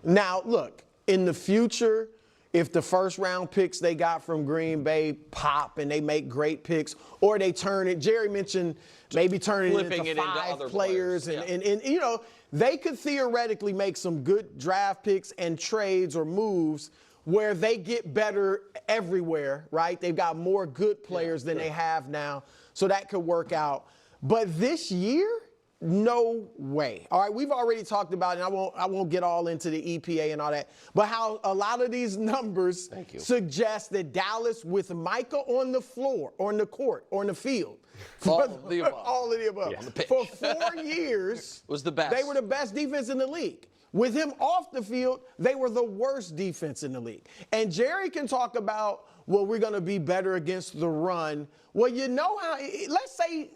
Now, look, in the future, if the first-round picks they got from Green Bay pop and they make great picks, or they turn it, Jerry mentioned maybe turning it into five players. And, you know, they could theoretically make some good draft picks and trades or moves where they get better everywhere, right? They've got more good players than they have now, so that could work out. But this year, no way. All right, we've already talked about it, and I won't get all into the EPA and all that, but how a lot of these numbers suggest that Dallas, with Micah on the floor, or on the court, or on the field, all of the above, for 4 years, was the best. They were the best defense in the league. With him off the field, they were the worst defense in the league. And Jerry can talk about, well, we're going to be better against the run. Well, you know how, let's say,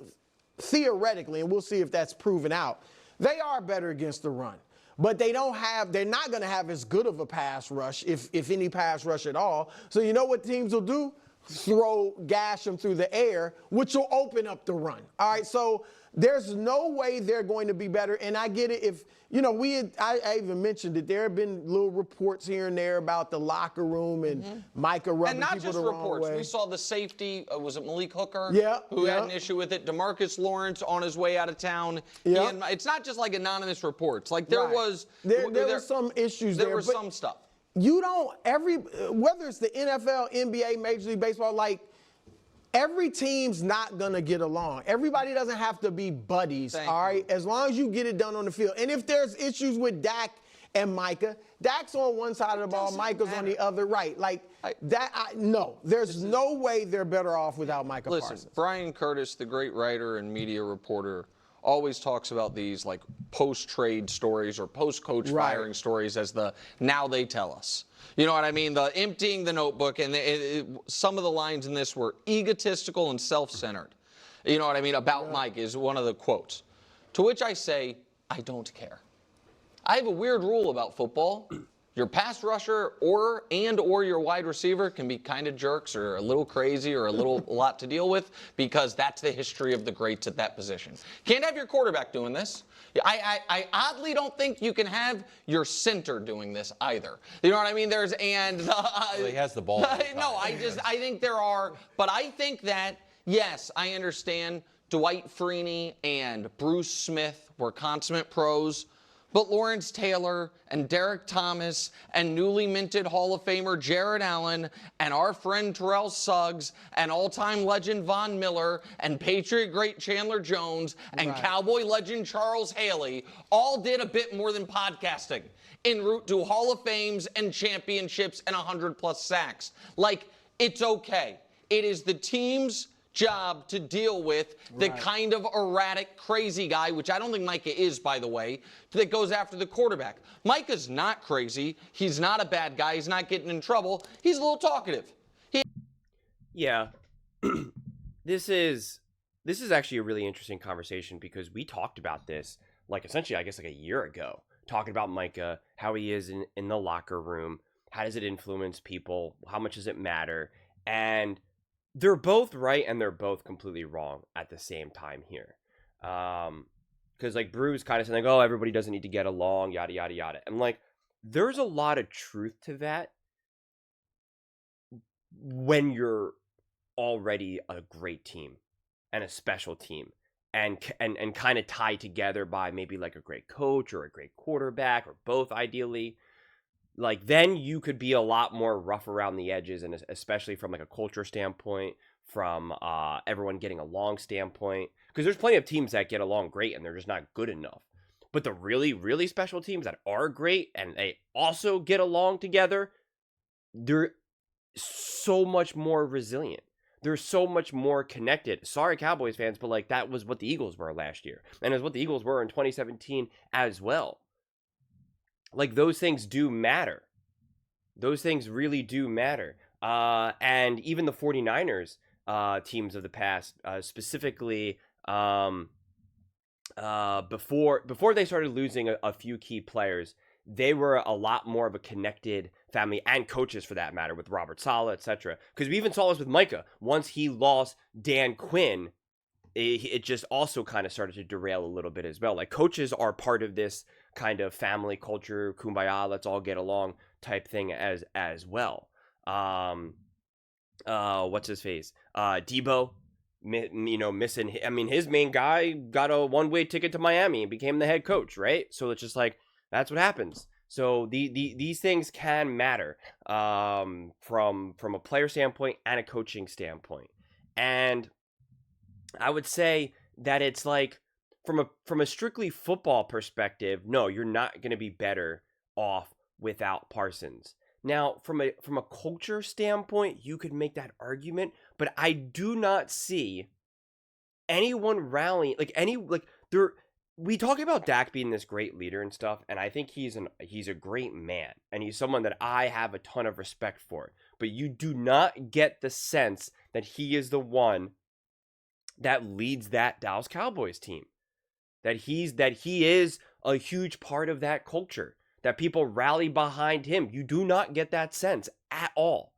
theoretically, and we'll see if that's proven out, they are better against the run. But they're not going to have as good of a pass rush, if any pass rush at all. So you know what teams will do? Gash them through the air, which will open up the run. All right, so there's no way they're going to be better. And I get it if, you know, I even mentioned that there have been little reports here and there about the locker room and Micah rubbing people the wrong way. And not just reports. We saw the safety, was it Malik Hooker? Who had an issue with it. DeMarcus Lawrence on his way out of town. It's not just like anonymous reports. Like there were some issues there. There was some stuff. You don't, whether it's the NFL, NBA, Major League Baseball, like, every team's not going to get along. Everybody doesn't have to be buddies, all right, as long as you get it done on the field. And if there's issues with Dak and Micah, Dak's on one side of the ball, Micah's on the other, right? Like, no. There's no way they're better off without Micah Parsons. Listen, Brian Curtis, the great writer and media reporter, always talks about these like post-trade stories or post-coach firing stories as the now they tell us. You know what I mean? The emptying the notebook, and some of the lines in this were egotistical and self-centered. You know what I mean? About Mike is one of the quotes. To which I say, I don't care. I have a weird rule about football. Your pass rusher or your wide receiver can be kind of jerks or a little crazy or a lot to deal with, because that's the history of the greats at that position. Can't have your quarterback doing this. I oddly don't think you can have your center doing this either. You know what I mean? Well, he has the ball. No, I think there are, but I think that, yes, I understand Dwight Freeney and Bruce Smith were consummate pros. But Lawrence Taylor and Derek Thomas and newly minted Hall of Famer Jared Allen and our friend Terrell Suggs and all-time legend Von Miller and Patriot great Chandler Jones and Cowboy legend Charles Haley all did a bit more than podcasting en route to Hall of Fames and championships and 100-plus sacks. Like, it's okay. It is the team's job to deal with the kind of erratic, crazy guy, which I don't think Micah is, by the way, that goes after the quarterback. Micah's not crazy. He's not a bad guy. He's not getting in trouble. He's a little talkative. Yeah. This is actually a really interesting conversation, because we talked about this, like, essentially, I guess, like a year ago, talking about Micah, how he is in the locker room, how does it influence people, how much does it matter, and they're both right and they're both completely wrong at the same time here. Because, like, Bruce kind of saying, like, oh, everybody doesn't need to get along, yada, yada, yada. And, like, there's a lot of truth to that when you're already a great team and a special team and kind of tied together by maybe, like, a great coach or a great quarterback or both, ideally. Like, then you could be a lot more rough around the edges, and especially from, like, a culture standpoint, from everyone getting along standpoint. Because there's plenty of teams that get along great and they're just not good enough. But the really, really special teams that are great and they also get along together, they're so much more resilient. They're so much more connected. Sorry, Cowboys fans, but, like, that was what the Eagles were last year. And it's what the Eagles were in 2017 as well. Like, those things do matter. Those things really do matter. And even the 49ers teams of the past, specifically before they started losing a few key players, they were a lot more of a connected family, and coaches for that matter, with Robert Saleh, etc. Because we even saw this with Micah. Once he lost Dan Quinn, it just also kind of started to derail a little bit as well. Like, coaches are part of this kind of family culture, kumbaya, let's all get along type thing as well. What's his face? Debo, missing. I mean, his main guy got a one-way ticket to Miami and became the head coach, right? So it's just like, that's what happens. So these things can matter from a player standpoint and a coaching standpoint. And I would say that it's like, from a strictly football perspective, no, you're not going to be better off without Parsons. Now, from a culture standpoint, you could make that argument, but I do not see anyone rallying we talk about Dak being this great leader and stuff, and I think he's a great man, and he's someone that I have a ton of respect for. But you do not get the sense that he is the one that leads that Dallas Cowboys team. That he is a huge part of that culture. That people rally behind him. You do not get that sense at all.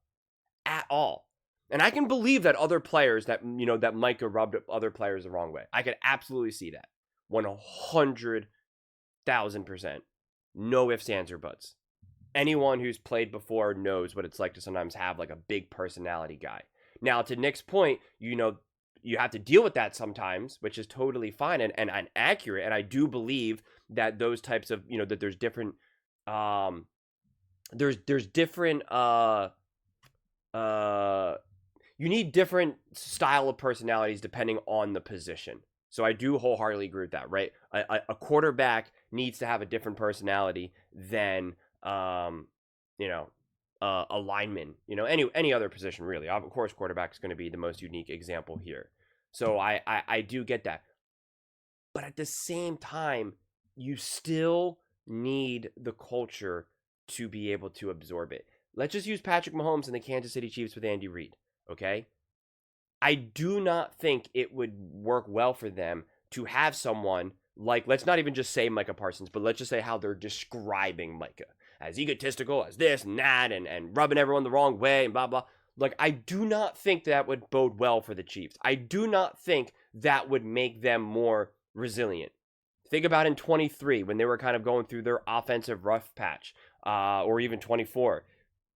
At all. And I can believe that other players that Micah rubbed other players the wrong way. I could absolutely see that. 100,000%. No ifs, ands, or buts. Anyone who's played before knows what it's like to sometimes have like a big personality guy. Now, to Nick's point, you have to deal with that sometimes, which is totally fine and accurate. And I do believe that those types of, that there's different, there's different, you need different style of personalities depending on the position. So I do wholeheartedly agree with that, right? A quarterback needs to have a different personality than, a lineman, any other position really. Of course, quarterback is going to be the most unique example here. So I do get that. But at the same time, you still need the culture to be able to absorb it. Let's just use Patrick Mahomes and the Kansas City Chiefs with Andy Reid, okay? I do not think it would work well for them to have someone like, let's not even just say Micah Parsons, but let's just say how they're describing Micah. As egotistical, as this and that, and rubbing everyone the wrong way, and blah, blah. Like, I do not think that would bode well for the Chiefs. I do not think that would make them more resilient. Think about in 23, when they were kind of going through their offensive rough patch, or even 24.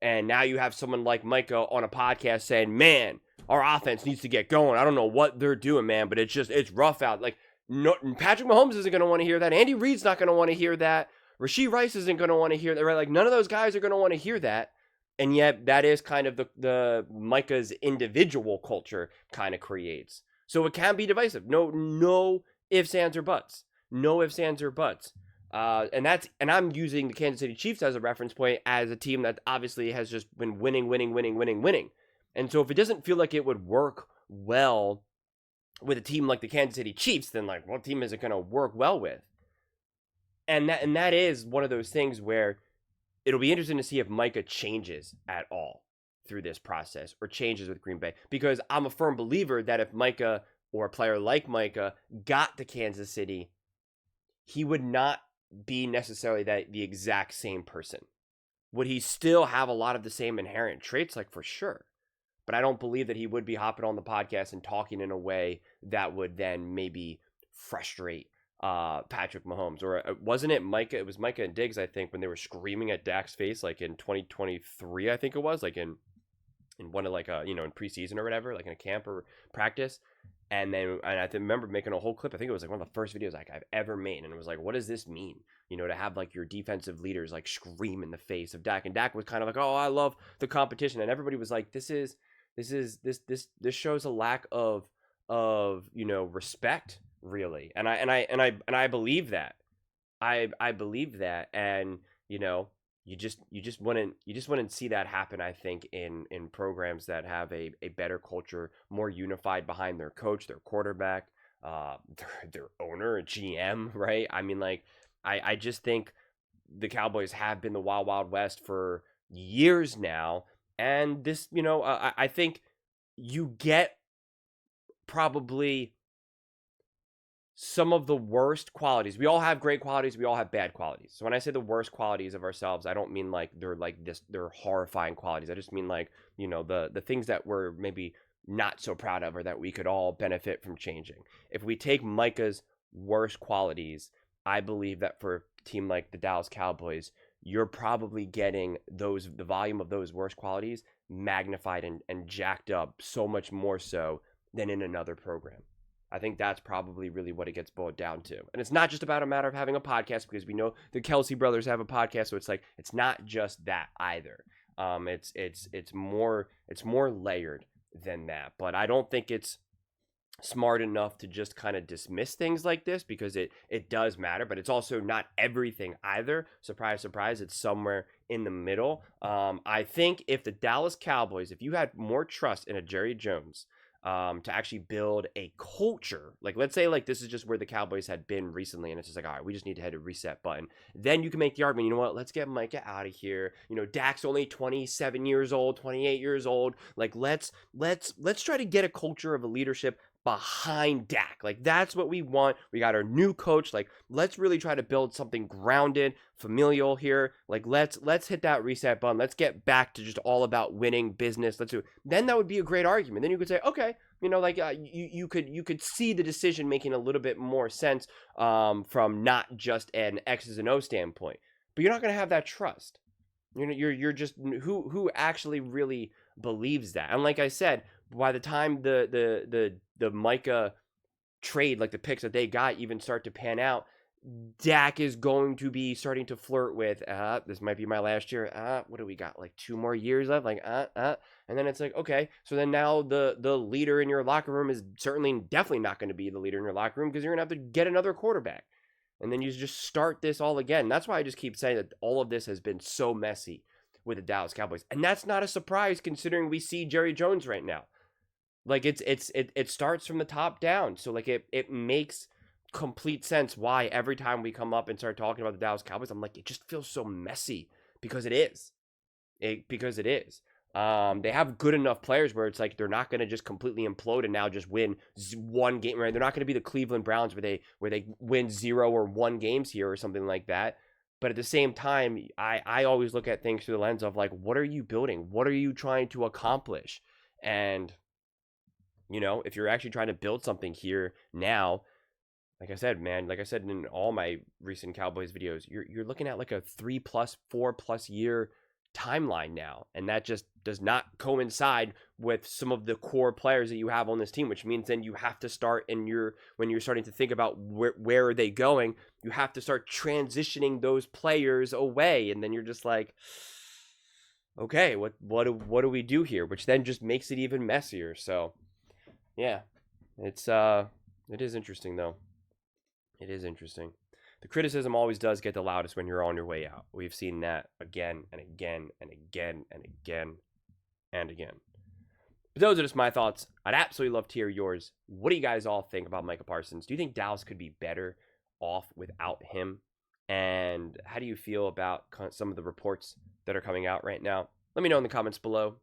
And now you have someone like Micah on a podcast saying, man, our offense needs to get going. I don't know what they're doing, man, but it's rough out. Like, no, Patrick Mahomes isn't going to want to hear that. Andy Reid's not going to want to hear that. Rashee Rice isn't going to want to hear that, right? Like, none of those guys are going to want to hear that. And yet, that is kind of the Micah's individual culture kind of creates. So it can be divisive. No ifs, ands, or buts. No ifs, ands, or buts. And I'm using the Kansas City Chiefs as a reference point as a team that obviously has just been winning. And so if it doesn't feel like it would work well with a team like the Kansas City Chiefs, then like, what team is it going to work well with? And that is one of those things where it'll be interesting to see if Micah changes at all through this process or changes with Green Bay. Because I'm a firm believer that if Micah or a player like Micah got to Kansas City, he would not be necessarily the exact same person. Would he still have a lot of the same inherent traits? Like, for sure. But I don't believe that he would be hopping on the podcast and talking in a way that would then maybe frustrate Patrick Mahomes. Or wasn't it Micah? It was Micah and Diggs, I think, when they were screaming at Dak's face, like in 2023, I think it was, like in one of like in preseason or whatever, like in a camp or practice. And I remember making a whole clip. I think it was like one of the first videos like I've ever made. And it was like, what does this mean? To have like your defensive leaders like scream in the face of Dak. And Dak was kind of like, oh, I love the competition. And everybody was like, this shows a lack of respect, really. And I believe that. I believe that. And you just wouldn't see that happen, I think, in programs that have a better culture, more unified behind their coach, their quarterback, their owner, a GM, right? I mean, like, I just think the Cowboys have been the Wild Wild West for years now. And this, I think you get probably some of the worst qualities. We all have great qualities. We all have bad qualities. So when I say the worst qualities of ourselves, I don't mean like they're like this, they're horrifying qualities. I just mean like, the things that we're maybe not so proud of or that we could all benefit from changing. If we take Micah's worst qualities, I believe that for a team like the Dallas Cowboys, you're probably getting the volume of those worst qualities magnified and jacked up so much more so than in another program. I think that's probably really what it gets boiled down to. And it's not just about a matter of having a podcast, because we know the Kelsey brothers have a podcast, so it's like it's not just that either. It's more layered than that. But I don't think it's smart enough to just kind of dismiss things like this, because it does matter, but it's also not everything either. Surprise, surprise, it's somewhere in the middle. I think if the Dallas Cowboys, if you had more trust in a Jerry Jones to actually build a culture, like let's say like this is just where the Cowboys had been recently, and it's just like, all right, we just need to hit a reset button. Then you can make the argument, you know what, let's get Micah out of here. You know, Dak's only 27 years old, 28 years old. Like let's try to get a culture of a leadership behind Dak. Like that's what we want. We got our new coach. Like let's really try to build something grounded, familial here. Like let's hit that reset button. Let's get back to just all about winning business. Let's do it. Then that would be a great argument. Then you could say, okay, you know, like you could see the decision making a little bit more sense from not just an X's and O standpoint. But you're not going to have that trust. You're just who actually really believes that. And like I said, by the time the Micah trade, like the picks that they got, even start to pan out, Dak is going to be starting to flirt with, this might be my last year. What do we got? Like 2 more years left? Like, and then it's like, okay, so then now the leader in your locker room is definitely not going to be the leader in your locker room, because you're going to have to get another quarterback. And then you just start this all again. That's why I just keep saying that all of this has been so messy with the Dallas Cowboys. And that's not a surprise considering we see Jerry Jones right now. Like it starts from the top down. So like it makes complete sense why every time we come up and start talking about the Dallas Cowboys, I'm like, it just feels so messy, because it is. Because it is. They have good enough players where it's like they're not going to just completely implode and now just win one game, right? They're not going to be the Cleveland Browns where they win 0 or 1 games here or something like that. But at the same time, I always look at things through the lens of like, what are you building? What are you trying to accomplish? And you know, if you're actually trying to build something here now, like I said in all my recent Cowboys videos, you're looking at like a 3+, 4+ year timeline now. And that just does not coincide with some of the core players that you have on this team, which means then you have to start when you're starting to think about where are they going, you have to start transitioning those players away. And then you're just like, okay, what do we do here? Which then just makes it even messier. So yeah, it is interesting though. It is interesting. The criticism always does get the loudest when you're on your way out. We've seen that again and again and again and again and again. But those are just my thoughts. I'd absolutely love to hear yours. What do you guys all think about Micah Parsons? Do you think Dallas could be better off without him? And how do you feel about some of the reports that are coming out right now? Let me know in the comments below.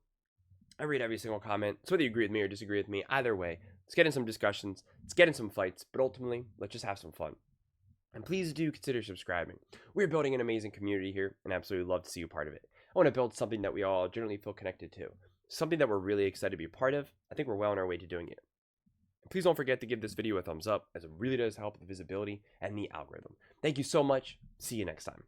I read every single comment. So whether you agree with me or disagree with me, either way, let's get in some discussions. Let's get in some fights. But ultimately, let's just have some fun. And please do consider subscribing. We're building an amazing community here, and I absolutely love to see you part of it. I want to build something that we all generally feel connected to. Something that we're really excited to be a part of. I think we're well on our way to doing it. And please don't forget to give this video a thumbs up, as it really does help with the visibility and the algorithm. Thank you so much. See you next time.